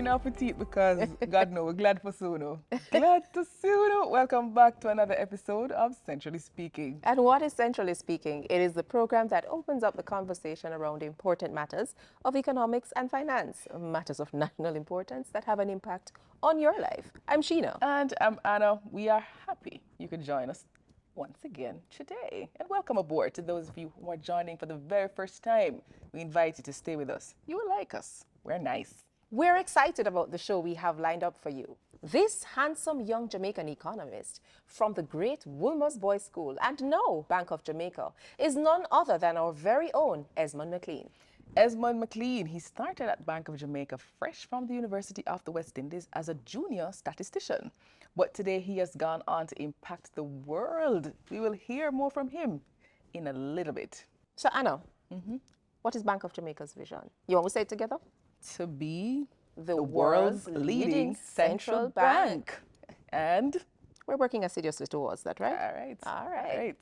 appetit because God know we're glad for Suno. Glad to see you. Welcome back to another episode of Centrally Speaking. And what is Centrally Speaking? It is the program that opens up the conversation around important matters of economics and finance, matters of national importance that have an impact on your life. I'm Sheena. And I'm Anna. We are happy you could join us once again today. And welcome aboard to those of you who are joining for the very first time. We invite you to stay with us. You will like us. We're nice. We're excited about the show we have lined up for you. This handsome young Jamaican economist from the great Wolmer's Boys School and now Bank of Jamaica is none other than our very own Esmond McLean. Esmond McLean, he started at Bank of Jamaica fresh from the University of the West Indies as a junior statistician. But today he has gone on to impact the world. We will hear more from him in a little bit. So Anna, what is Bank of Jamaica's vision? You want to say it together? To be The world's leading central bank. And We're working assiduously towards that, right? all right. All right.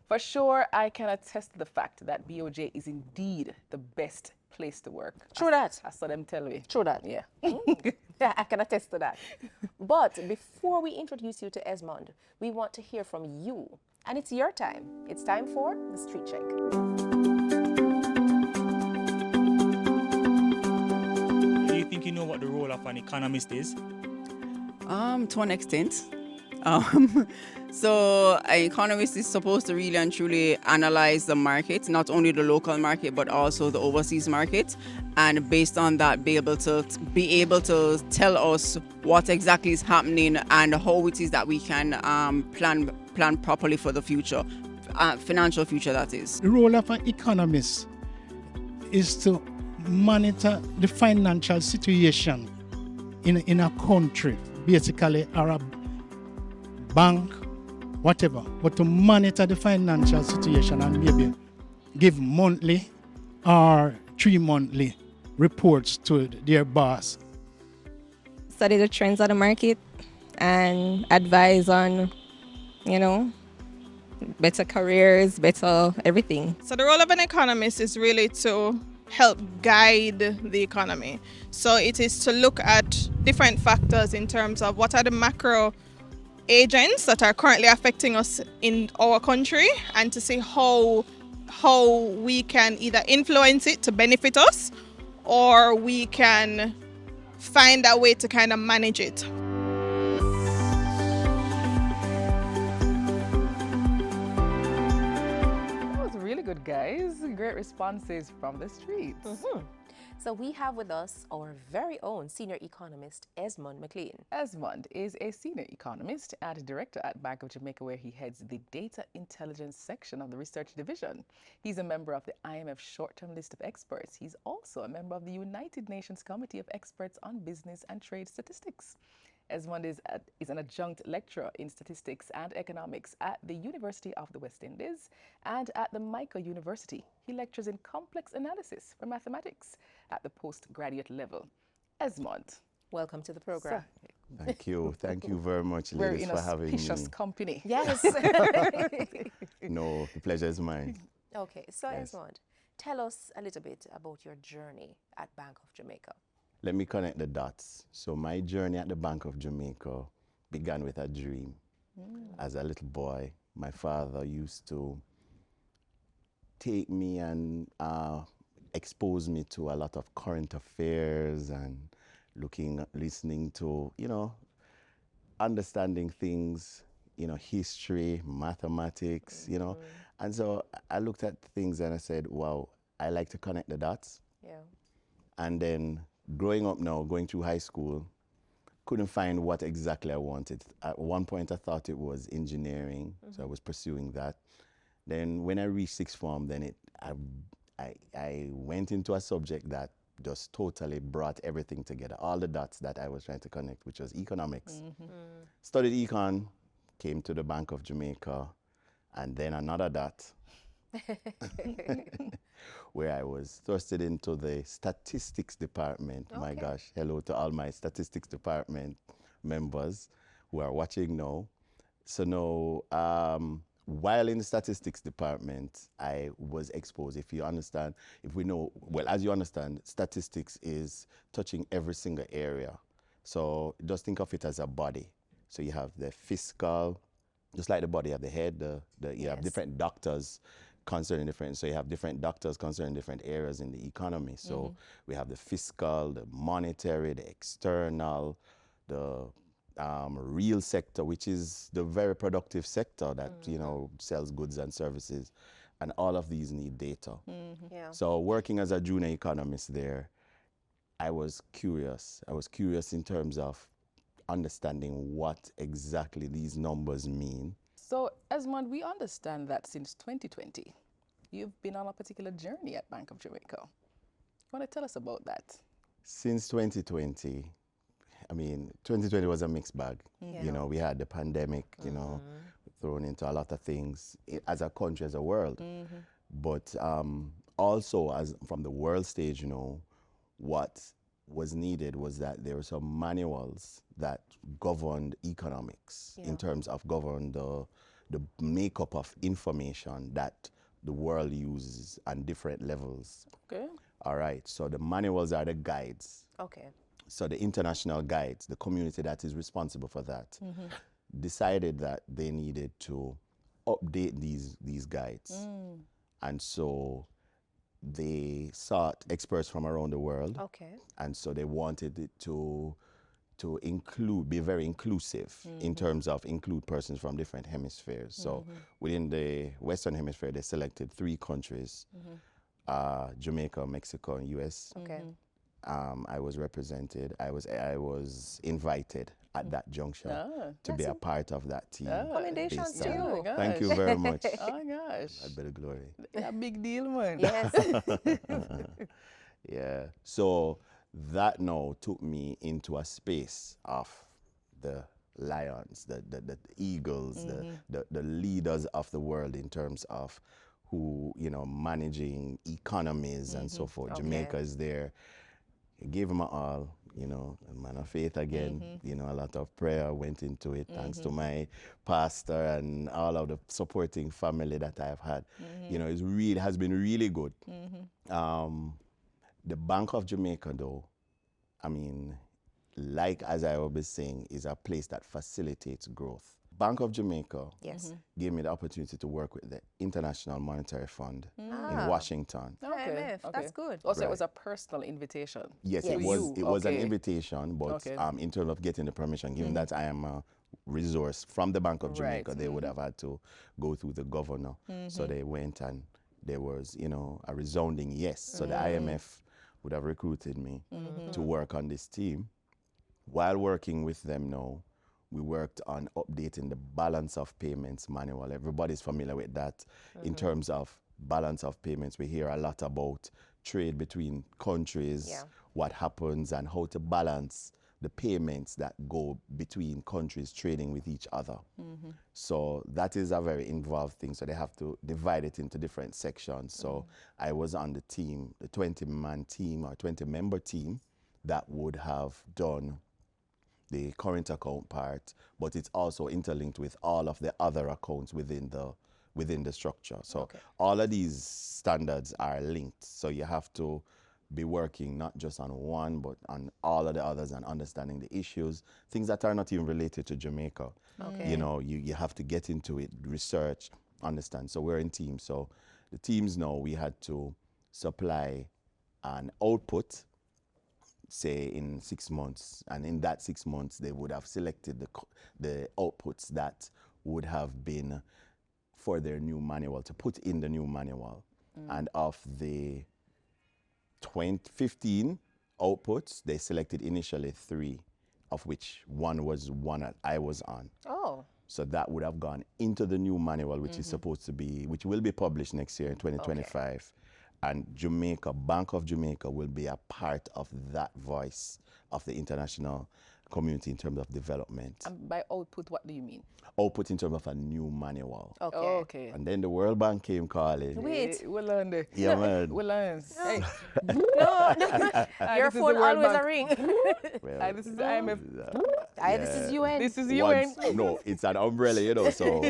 For sure, I can attest to the fact that BOJ is indeed the best place to work. True that. I saw them tell me. True that. Yeah. Yeah, I can attest to that. But before we introduce you to Esmond, we want to hear from you. And it's your time. It's time for the Street Check. Do you think you know what the role of an economist is? To an extent. So an economist is supposed to really and truly analyze the market, not only the local market, but also the overseas market. And based on that, be able to tell us what exactly is happening and how it is that we can plan properly for the future, financial future that is. The role of an economist is to monitor the financial situation in a country, basically, or a bank, whatever, but to monitor the financial situation and maybe give monthly or 3-monthly reports to their boss. Study the trends of the market and advise on, better careers, better everything. So the role of an economist is really to help guide the economy. So it is to look at different factors in terms of what are the macro agents that are currently affecting us in our country and to see how we can either influence it to benefit us or we can find a way to kind of manage it. That was really good, guys. Great responses from the streets. So we have with us our very own senior economist, Esmond McLean. Esmond is a senior economist and director at Bank of Jamaica, where he heads the data intelligence section of the research division. He's a member of the IMF short-term list of experts. He's also a member of the United Nations Committee of Experts on Business and Trade Statistics. Esmond is an adjunct lecturer in statistics and economics at the University of the West Indies and at the MICA University. He lectures in complex analysis for mathematics at the postgraduate level. Esmond, Welcome to the program. Thank you. Thank you very much, we're ladies, in for having me. auspicious company. Yes. No, the pleasure is mine. Okay, so Yes. Esmond, tell us a little bit about your journey at Bank of Jamaica. Let me connect the dots. So my journey at the Bank of Jamaica began with a dream. As a little boy, my father used to take me and expose me to a lot of current affairs and listening to, understanding things, history, mathematics, And so I looked at things and I said, wow, I like to connect the dots. Yeah. And then growing up now, going through high school, couldn't find what exactly I wanted. At one point, I thought it was engineering, so I was pursuing that. Then when I reached sixth form, then I went into a subject that just totally brought everything together, all the dots that I was trying to connect, which was economics. Studied econ, came to the Bank of Jamaica, and then another dot, where I was thrusted into the statistics department. My gosh, hello to all my statistics department members who are watching now. So now, while in the statistics department, I was exposed, if you understand, if we know, well, as you understand, statistics is touching every single area. So just think of it as a body. So you have the fiscal, just like the body, you have the head, you have different doctors concerning different, so you have different doctors concerning different areas in the economy. So we have the fiscal, the monetary, the external, the real sector, which is the very productive sector that, you know, sells goods and services. And all of these need data. Yeah. So working as a junior economist there, I was curious. I was curious in terms of understanding what exactly these numbers mean. So, Esmond, we understand that since 2020, you've been on a particular journey at Bank of Jamaica. You want to tell us about that? Since 2020, I mean, 2020 was a mixed bag. You know, we had the pandemic, you know, thrown into a lot of things as a country, as a world. But also, as from the world stage, you know, what was needed was that there were some manuals that governed economics in terms of govern the makeup of information that the world uses on different levels. Okay. All right, so the manuals are the guides. Okay. So the international guides, the community that is responsible for that, decided that they needed to update these guides. And so they sought experts from around the world. Okay. And so they wanted it to include, be very inclusive in terms of include persons from different hemispheres. So within the Western Hemisphere, they selected 3 countries, Jamaica, Mexico, and US. Okay. I was represented. I was invited at that juncture to be a part of that team. Commendations based to on- you. Thank you very much. Oh my gosh. A bit of glory. Yeah, big deal, man. Yes. Yeah. So that now took me into a space of the lions, the eagles, the leaders of the world in terms of who, you know, managing economies and so forth. Okay. Jamaica is there. I gave them all, you know, a man of faith again. You know, a lot of prayer went into it, thanks to my pastor and all of the supporting family that I've had. You know, it has been really good. The Bank of Jamaica, though, I mean, like as I always saying, is a place that facilitates growth. Bank of Jamaica Yes. gave me the opportunity to work with the International Monetary Fund in Ah. Washington. Okay. IMF, that's good. Also, it Right. was a personal invitation. Yes, Yes. it To was. you, It was an okay. invitation, but Okay. in terms of getting the permission, given that I am a resource from the Bank of Jamaica, Right. they would have had to go through the governor. So they went, and there was, you know, a resounding yes. So the IMF would have recruited me to work on this team. While working with them now, we worked on updating the balance of payments manual. Everybody's familiar with that. In terms of balance of payments, we hear a lot about trade between countries, Yeah. what happens and how to balance the payments that go between countries trading with each other. So that is a very involved thing. So they have to divide it into different sections. So I was on the team, the 20-man team or 20-member team that would have done the current account part, but it's also interlinked with all of the other accounts within the structure. So all of these standards are linked. So you have to be working not just on one, but on all of the others and understanding the issues, things that are not even related to Jamaica. Okay. You know, you have to get into it, research, understand. So we're in teams. So the teams now, we had to supply an output, say in 6 months, and in that 6 months they would have selected the outputs that would have been for their new manual, to put in the new manual. And of the 15 outputs, they selected initially 3, of which one was one that I was on. Oh. So that would have gone into the new manual, which is supposed to be, which will be published next year in 2025. And Jamaica, Bank of Jamaica will be a part of that voice of the international community in terms of development. And by output, what do you mean? Output in terms of a new manual. Okay. Oh, okay. And then the World Bank came calling. Wait. We'll learn there. Yeah, man. We'll learn. Hey, No, your this is phone the World always a Bank. ring. Well, this is the IMF. This is UN. This is UN. No, it's an umbrella, you know. So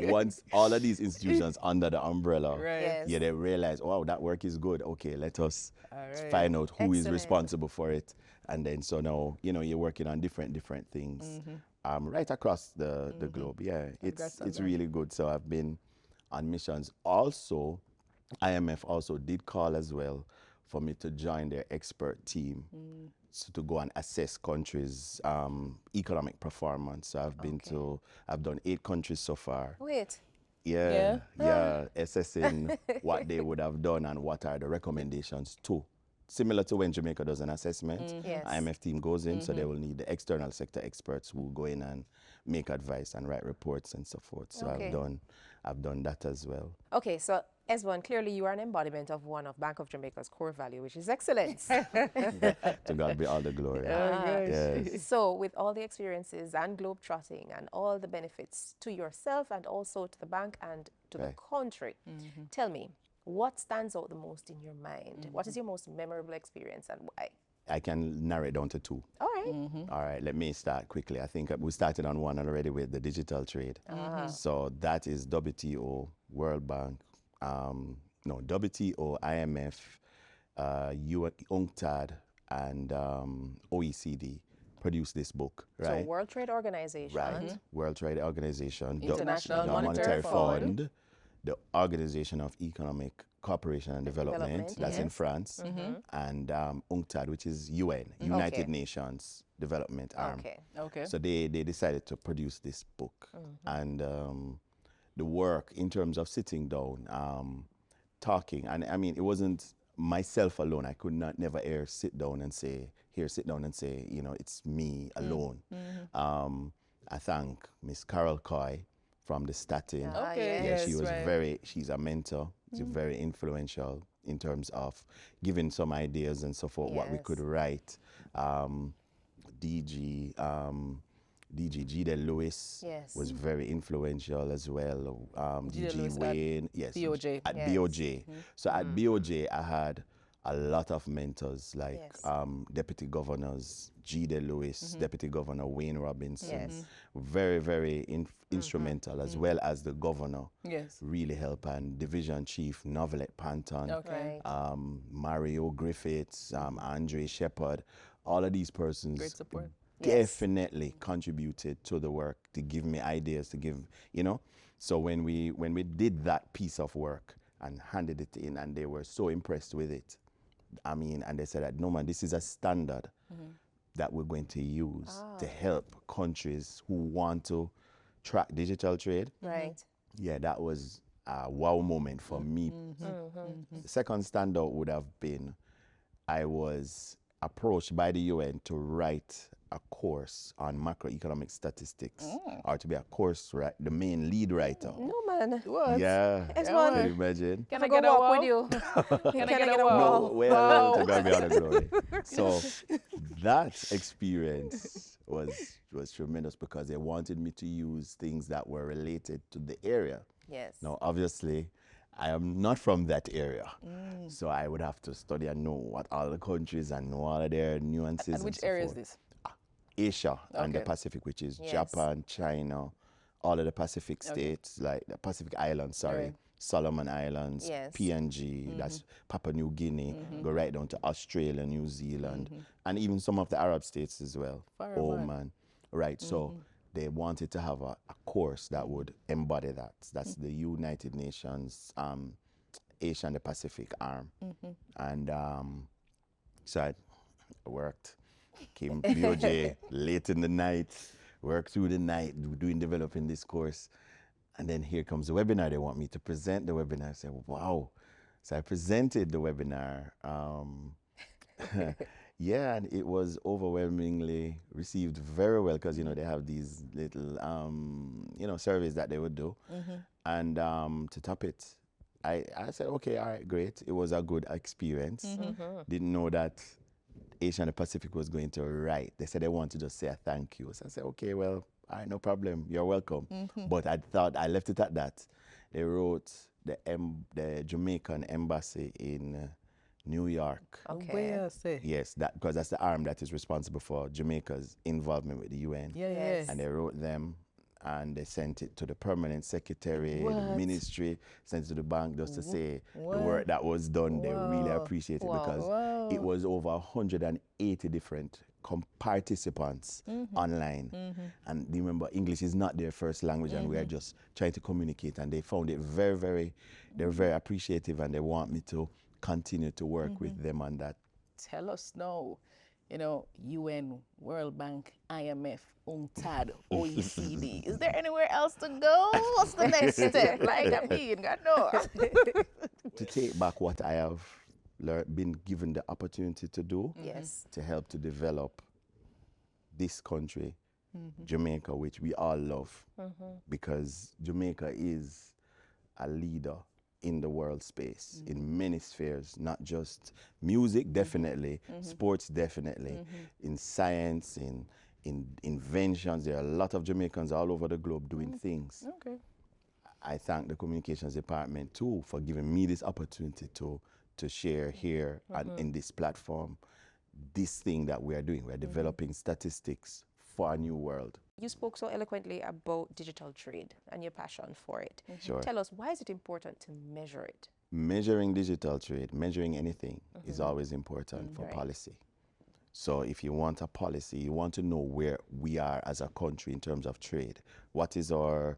once all of these institutions under the umbrella, Right. Yes. yeah, they realize, wow, that work is good. Okay, let us right. find out who is Excellent. responsible for it. And then so now, you know, you're working on different things right across the globe. Yeah, Congrats on it's that. really good. So I've been on missions. Also, IMF also did call as well for me to join their expert team so to go and assess countries' economic performance. So I've done 8 countries so far. Wait. Yeah, assessing what they would have done and what are the recommendations too. Similar to when Jamaica does an assessment, Yes. IMF team goes in, so they will need the external sector experts who go in and make advice and write reports and so forth. So Okay. I've done that as well. Okay, so Esmond, clearly you are an embodiment of one of Bank of Jamaica's core value, which is excellence. To God be all the glory. Yes. So with all the experiences and globe trotting and all the benefits to yourself and also to the bank and to the Right. country, tell me, what stands out the most in your mind? What is your most memorable experience and why? I can narrow it down to 2. All right. All right, let me start quickly. I think we started on one already with the digital trade. So that is WTO, World Bank, WTO, IMF, UNCTAD, and OECD produced this book, right? So World Trade Organization. Right. World Trade Organization, International the Monetary Fund, the Organization of Economic Cooperation and Development, that's in yes. France, and UNCTAD, which is UN, United Nations Development Arm. Okay. Okay. So they decided to produce this book, and the work in terms of sitting down, talking, and I mean, it wasn't myself alone. I could never sit down and say, you know, it's me alone. I thank Miss Carol Coy from the Statin. Okay. Yeah, she yes, was right. she's a mentor. She's very influential in terms of giving some ideas and so forth, what we Yes. could write. DG G. Lewis Yes. was very influential as well. G. DG Lewis at Wayne, yes. BOJ. At Yes. BOJ. So at BOJ, I had a lot of mentors like Yes. Deputy Governors G. Lewis, Deputy Governor Wayne Robinson. Yes. Very, very instrumental, as well as the governor. Yes. Really help, and Division Chief Novelette Panton, Okay. Right. Mario Griffiths, Andre Shepard, all of these persons Great support. Yes. definitely contributed to the work, to give me ideas, to give, you know. So when we did that piece of work and handed it in, and they were so impressed with it, I mean, and they said that, no man, this is a standard that we're going to use to help countries who want to track digital trade. Right. Yeah, that was a wow moment for me. The second standout would have been, I was approached by the UN to write a course on macroeconomic statistics, or to be a course, the main lead writer. No, man. What? Yeah, Esmond. can you imagine? Can I I go get a walk wow? with you? Can I get a wow? No, wow? well, Wow. to God be all the glory. So that experience was tremendous, because they wanted me to use things that were related to the area. Yes. Now, obviously, I am not from that area, so I would have to study and know what all the countries and know all of their nuances. And which so area is forth. this? Asia and the Okay. Pacific, which is Yes. Japan, China, all of the Pacific states, like the Pacific Islands, Right. Solomon Islands, Yes. PNG, that's Papua New Guinea, go right down to Australia, New Zealand, and even some of the Arab states as well, Far away. Oman, right? So they wanted to have a course that would embody that. That's the United Nations Asia and the Pacific arm. And so I worked, came BOJ late in the night, worked through the night developing this course. And then here comes the webinar. They want me to present the webinar. I said, wow. So I presented the webinar. Yeah, and it was overwhelmingly received very well, because, you know, they have these little, surveys that they would do. And to top it, I said, okay, all right, great. It was a good experience. Didn't know that Asia and the Pacific was going to write. They said they wanted to just say a thank you. So I said, okay, well, all right, no problem. You're welcome. But I thought I left it at that. They wrote the Jamaican embassy in New York. Okay. Where say? Yes, that because that's the arm that is responsible for Jamaica's involvement with the UN. Yeah, Yes. yeah. And they wrote them and they sent it to the permanent secretary, the What? ministry, sent it to the bank just to say the What? work that was done. They really Wow. appreciate it Wow. because Wow. it was over 180 different participants online. And remember, English is not their first language and we are just trying to communicate. And they found it they're very appreciative and they want me to continue to work with them on that. Tell us now, UN, World Bank, IMF, UNCTAD, OECD. Is there anywhere else to go? What's the next step? Like, I mean, God knows. To take back what I have been given the opportunity to do, Yes. to help to develop this country, Jamaica, which we all love, because Jamaica is a leader in the world space in many spheres, not just music, definitely, sports, definitely, in science, in inventions. There are a lot of Jamaicans all over the globe doing things. Okay. I thank the communications department too for giving me this opportunity to share here and in this platform this thing that we are doing. We're developing statistics for a new world. You spoke so eloquently about digital trade and your passion for it. Sure. Tell us, why is it important to measure it? Measuring digital trade, measuring anything is always important for policy. So if you want a policy, you want to know where we are as a country in terms of trade. What is how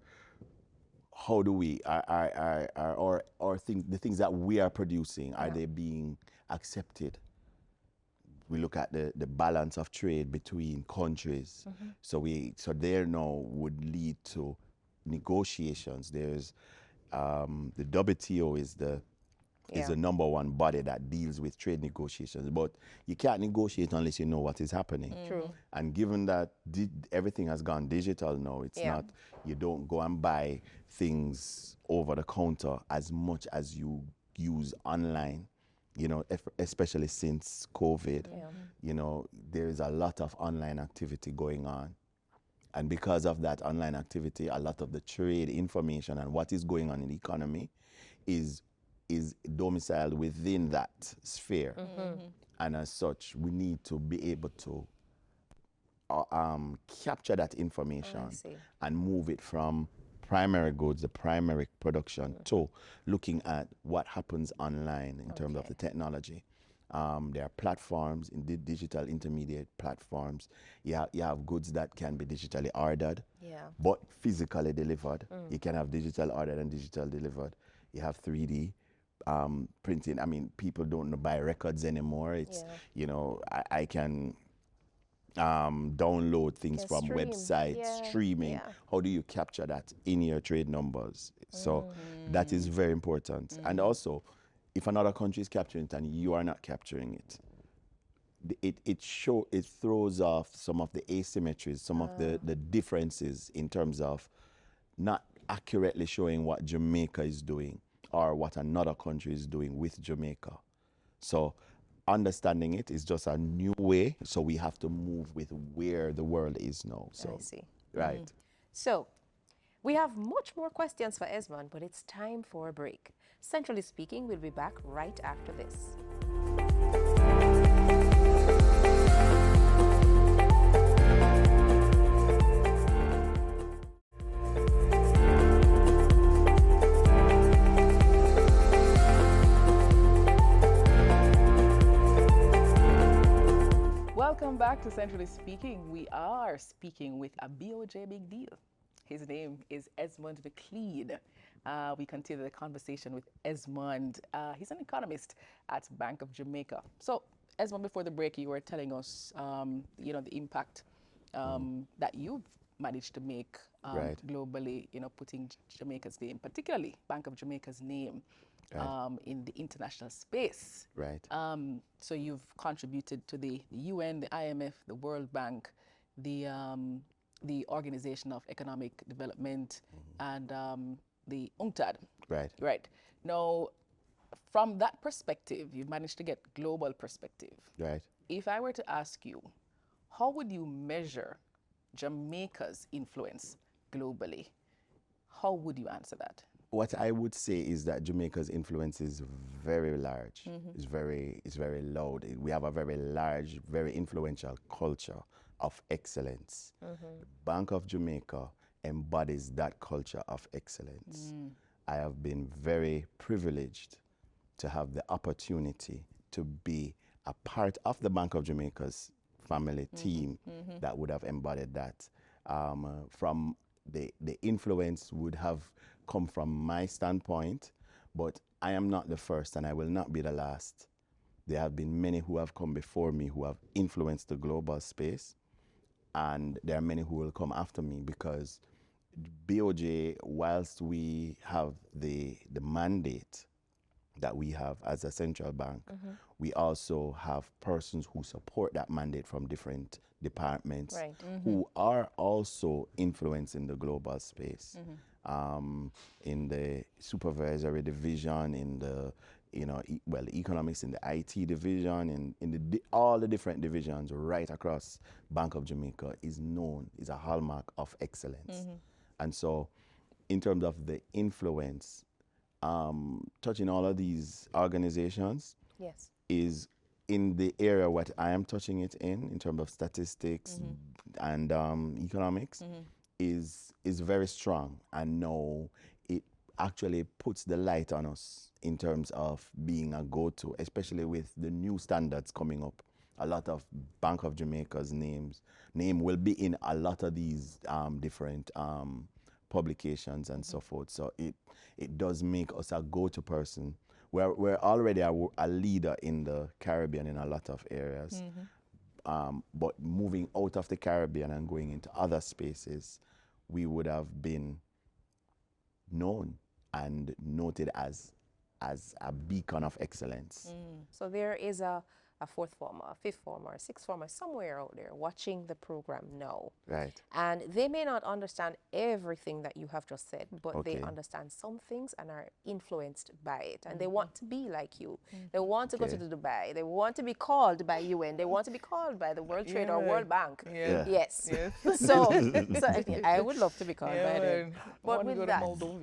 do we, the things that we are producing, are they being accepted? We look at the balance of trade between countries. So there now would lead to negotiations. There's the WTO is the number one body that deals with trade negotiations, but you can't negotiate unless you know what is happening. True. And given that everything has gone digital now, it's not, you don't go and buy things over the counter as much as you use online. Especially since COVID, there is a lot of online activity going on. And because of that online activity, a lot of the trade information and what is going on in the economy is domiciled within that sphere. And as such, we need to be able to capture that information and move it from primary goods, the primary production, to looking at what happens online in terms of the technology. There are platforms, in the digital intermediate platforms. You have goods that can be digitally ordered, but physically delivered. You can have digital ordered and digital delivered. You have 3D printing. I mean, people don't buy records anymore. It's, I can download things from websites, streaming. How do you capture that in your trade numbers? So that is very important. And also, if another country is capturing it and you are not capturing it, it throws off some of the asymmetries, some of the differences in terms of not accurately showing what Jamaica is doing or what another country is doing with Jamaica. So understanding it is just a new way. So we have to move with where the world is now. So, I see. Right. So, we have much more questions for Esmond, but it's time for a break. Centrally speaking, we'll be back right after this. Welcome back to Centrally Speaking. We are speaking with a BOJ big deal. His name is Esmond McLean. We continue the conversation with Esmond. He's an economist at Bank of Jamaica. So, Esmond, before the break, you were telling us, the impact that you've managed to make globally, putting Jamaica's name, particularly Bank of Jamaica's name, in the international space. Right. So you've contributed to the UN, the IMF, the World Bank, the Organization of Economic Development, and the UNCTAD. Right. Right. Now, from that perspective, you've managed to get global perspective. Right. If I were to ask you, how would you measure Jamaica's influence globally? How would you answer that? what I would say is that Jamaica's influence is very large. It's very loud. We have a very large, very influential culture of excellence. Bank of Jamaica embodies that culture of excellence. I have been very privileged to have the opportunity to be a part of the Bank of Jamaica's family team that would have embodied that. From the influence would have come from my standpoint, but I am not the first and I will not be the last. There have been many who have come before me who have influenced the global space, and there are many who will come after me, because BOJ, whilst we have the mandate that we have as a central bank, we also have persons who support that mandate from different departments Right. who are also influencing the global space. In the supervisory division, in the the economics, in the IT division, in the all the different divisions right across Bank of Jamaica is a hallmark of excellence. And so, in terms of the influence, touching all of these organizations Yes. is in the area what I am touching it in terms of statistics and economics, is very strong. And now it actually puts the light on us in terms of being a go-to, especially with the new standards coming up. A lot of Bank of Jamaica's name will be in a lot of these different publications and so forth. So it does make us a go-to person. We're already a leader in the Caribbean in a lot of areas. But moving out of the Caribbean and going into other spaces, we would have been known and noted as a beacon of excellence. So there is a fourth former, a fifth former, a sixth former somewhere out there watching the program now. Right. And they may not understand everything that you have just said, but they Okay. understand some things and are influenced by it. And they want to be like you. They want to go to Okay. the Dubai. They want to be called by UN. They want to be called by the World Trade or Yeah. World Bank. Yeah. Yes. Yes. So I would love to be called by them. Man. I But want to with go to that, Moldova.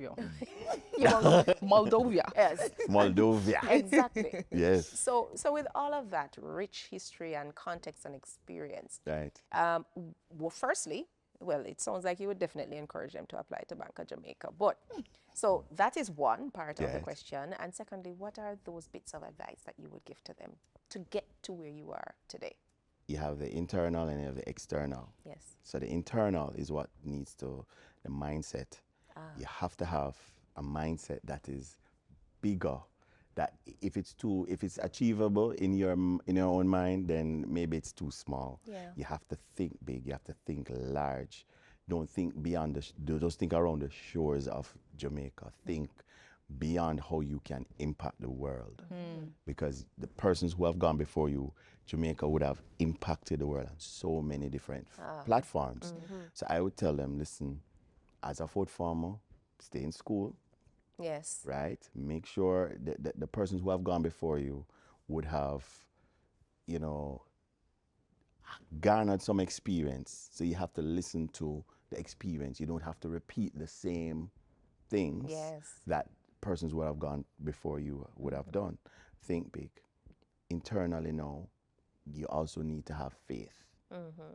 you want to- Moldova. yes, Moldova. exactly. Yes. So with all of that rich history and context and experience, Right. well, firstly, well, it sounds like you would definitely encourage them to apply to Bank of Jamaica. But so that is one part of the Right. question. And secondly, what are those bits of advice that you would give to them to get to where you are today? You have the internal and you have the external. Yes. So the internal is what needs to, the mindset. You have to have a mindset that is bigger. That if it's achievable in your own mind, then maybe it's too small. Yeah. You have to think big. You have to think large. Don't think beyond just think around the shores of Jamaica. Think beyond how you can impact the world. Because the persons who have gone before you, Jamaica would have impacted the world on so many different platforms. So I would tell them, listen, as a fourth former, stay in school. Yes. Right? Make sure that the persons who have gone before you would have, garnered some experience. So you have to listen to the experience. You don't have to repeat the same things Yes. that persons who have gone before you would have done. Think big. Internally now, you also need to have faith.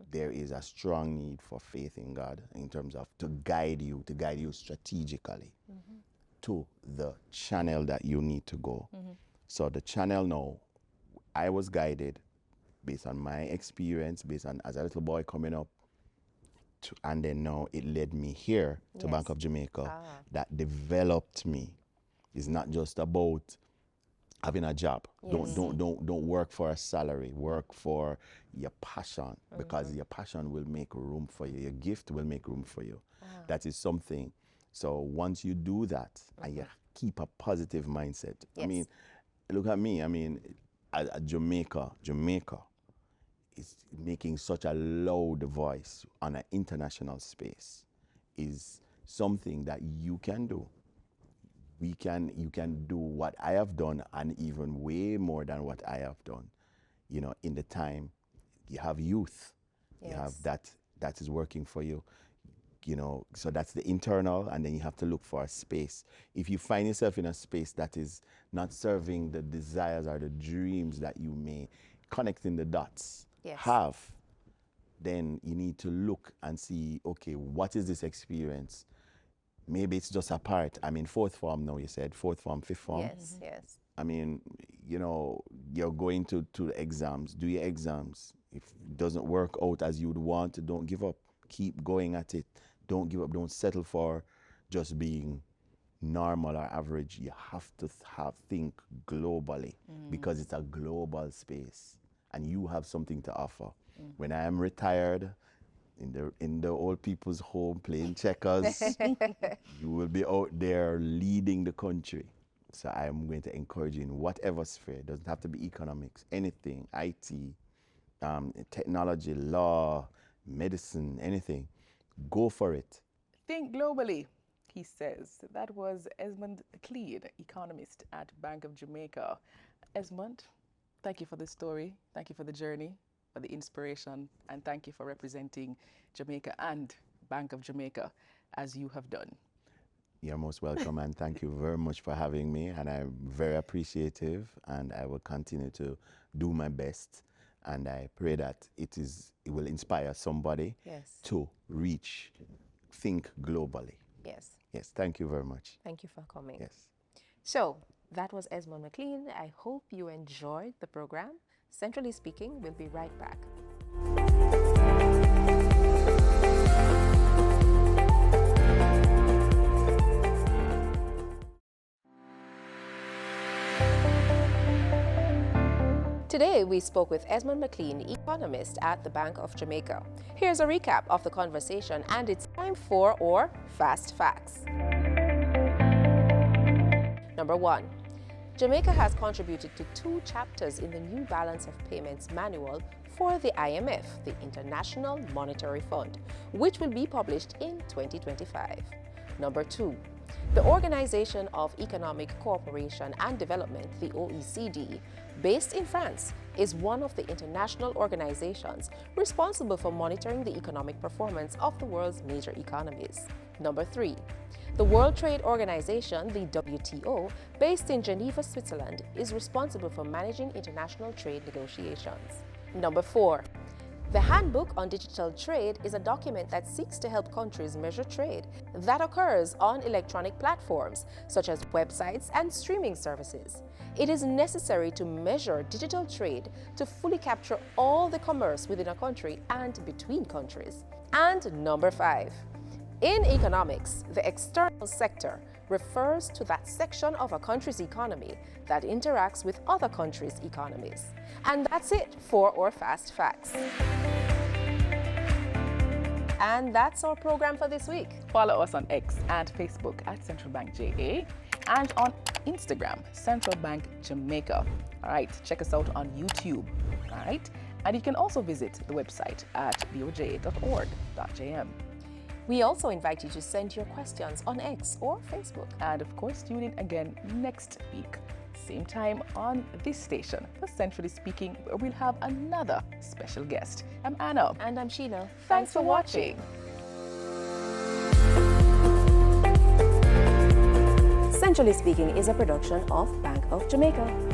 There is a strong need for faith in God in terms of to guide you strategically to the channel that you need to go. So the channel now, I was guided based on my experience, based on as a little boy coming up, and then now it led me here to Bank of Jamaica that developed me. It's not just about having a job. Yes. Don't work for a salary. Work for your passion, because your passion will make room for you. Your gift will make room for you. That is something. So once you do that and you keep a positive mindset. I Yes. mean, look at me. I mean, Jamaica is making such a loud voice on an international space is something that you can do. You can do what I have done and even way more than what I have done. In the time you have youth, you have Yes. that is working for you. so that's the internal, and then you have to look for a space. If you find yourself in a space that is not serving the desires or the dreams that you may, connecting the dots, have, then you need to look and see, okay, what is this experience? Maybe it's just a part. I'm in fourth form now, you said, fourth form, fifth form. Yes, yes. I mean, you're going to the exams, do your exams. If it doesn't work out as you would want, don't give up. Keep going at it. Don't give up. Don't settle for just being normal or average. You have to think globally, because it's a global space and you have something to offer. When I am retired in the old people's home playing checkers, you will be out there leading the country. So I am going to encourage you in whatever sphere. It doesn't have to be economics, anything, IT, technology, law, medicine, anything. Go for it. Think globally, he says. That was Esmond McLean, economist at Bank of Jamaica. Esmond, thank you for the story. Thank you for the journey, for the inspiration, and thank you for representing Jamaica and Bank of Jamaica as you have done. You're most welcome, and thank you very much for having me, and I'm very appreciative, and I will continue to do my best, and I pray that it will inspire somebody to think globally. Yes. Yes, thank you very much. Thank you for coming. Yes. So, that was Esmond McLean. I hope you enjoyed the program. Centrally Speaking, we'll be right back. Today, we spoke with Esmond McLean, economist at the Bank of Jamaica. Here's a recap of the conversation, and it's time for our Fast Facts. Number 1. Jamaica has contributed to 2 chapters in the new Balance of Payments Manual for the IMF, the International Monetary Fund, which will be published in 2025. Number 2. The Organization of Economic Cooperation and Development, the OECD, based in France, is one of the international organizations responsible for monitoring the economic performance of the world's major economies. Number 3. The World Trade Organization, the WTO, based in Geneva, Switzerland, is responsible for managing international trade negotiations. Number 4. The Handbook on Digital Trade is a document that seeks to help countries measure trade that occurs on electronic platforms, such as websites and streaming services. It is necessary to measure digital trade to fully capture all the commerce within a country and between countries. And number 5. In economics, the external sector refers to that section of a country's economy that interacts with other countries' economies. And that's it for our Fast Facts. And that's our program for this week. Follow us on X and Facebook at Central Bank JA, and on Instagram, Central Bank Jamaica. All right, check us out on YouTube. All right, and you can also visit the website at boj.org.jm. We also invite you to send your questions on X or Facebook. And of course, tune in again next week, same time on this station for Centrally Speaking, where we'll have another special guest. I'm Anna. And I'm Sheila. Thanks for watching. Centrally Speaking is a production of Bank of Jamaica.